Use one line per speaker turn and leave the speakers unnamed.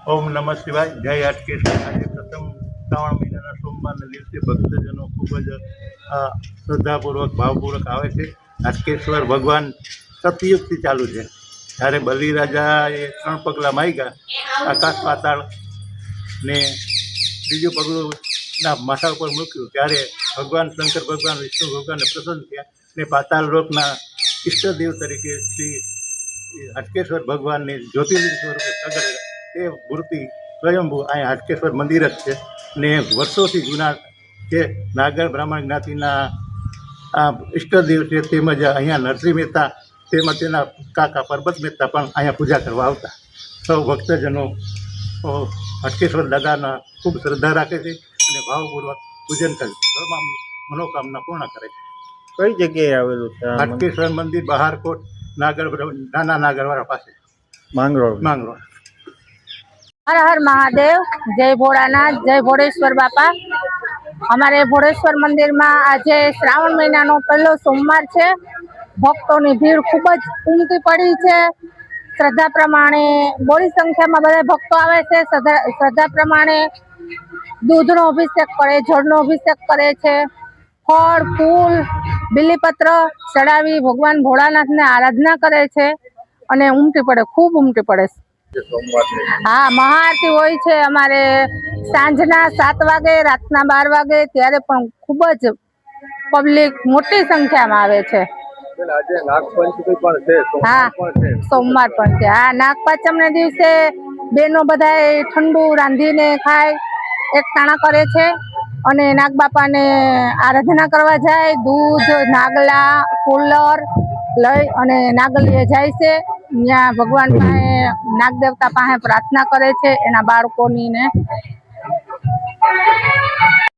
ઓમ નમઃ શિવાય. જય હાટકેશ્વર. આજે પ્રથમ શ્રાવણ મહિનાના સોમવારના દિવસે ભક્તજનો ખૂબ જ શ્રદ્ધાપૂર્વક ભાવપૂર્વક આવે છે. હાટકેશ્વર ભગવાન સતયુગથી ચાલુ છે. જ્યારે બલિરાજાએ 3 પગલાં માગ્યા, આકાશ પાતાળ ને ત્રીજું પગલું ના માથા ઉપર મૂક્યું, ત્યારે ભગવાન શંકર ભગવાન વિષ્ણુ ભગવાનને પ્રસન્ન થયા ને પાતાળ લોકના ઈષ્ટદેવ તરીકે શ્રી હાટકેશ્વર ભગવાનની જ્યોતિર્લિંગ સ્વરૂપે પ્રગટ તે મૂર્તિ સ્વયંભૂ અહીંયા હાટકેશ્વર મંદિર જ છે ને વર્ષોથી જૂના છે. નાગર બ્રાહ્મણ જ્ઞાતિના આ ઈષ્ટદેવ છે. તેમજ અહીંયા નરસિંહ મહેતા તેમજ તેના કાકા પરબત મહેતા પણ અહીંયા પૂજા કરવા આવતા. સૌ ભક્તજનો હાટકેશ્વર દાદાના ખૂબ શ્રદ્ધા રાખે છે અને ભાવપૂર્વક પૂજન કરે છે. તમામ મનોકામના પૂર્ણ કરે છે.
કઈ જગ્યાએ આવેલું છે આ મંદિર?
હાટકેશ્વર મંદિર બહારકોટ નાના નાગરવાળા પાસે,
માંગરોળ.
हर हर महादेव, जय भोलानाथ, जय भोलेश्वर बापा। हमारे भोलेश्वर मंदिर में आज श्रावण महीना नो पहलो सोमवार है। भक्तों की भीड़ खूब ज उमटी पड़ी है। श्रद्धा प्रमाणे बड़ी संख्या में बधा भक्तों आवे छे। श्रद्धा प्रमाणे दूध नो अभिषेक करे, जल नो अभिषेक करे छे। फल फूल बिलीपत्र चढ़ावी भगवान भोलानाथ ने आराधना करे छे अने उमटी पड़े, खूब उमटी पड़े। हाँ, महाआरती होय छे अमारे सांजना 7 वागे, रातना 12 वागे, त्यारे पण खूब ज पब्लिक मोटी संख्या में आवे छे। हाँ, सोमवार पण छे। हाँ, नागपांचम ने दिवसे बेनो बधाय ठंडू रांधीने खाय, एकटाणा करे छे अने नागबापा ने आराधना करवा जाय। दूध, नागला, कूलर लई अने नागलीए जाय छे। ત્યાં ભગવાન પાસે નાગ દેવતા પાસે પ્રાર્થના કરે છે એના બાળકોની ને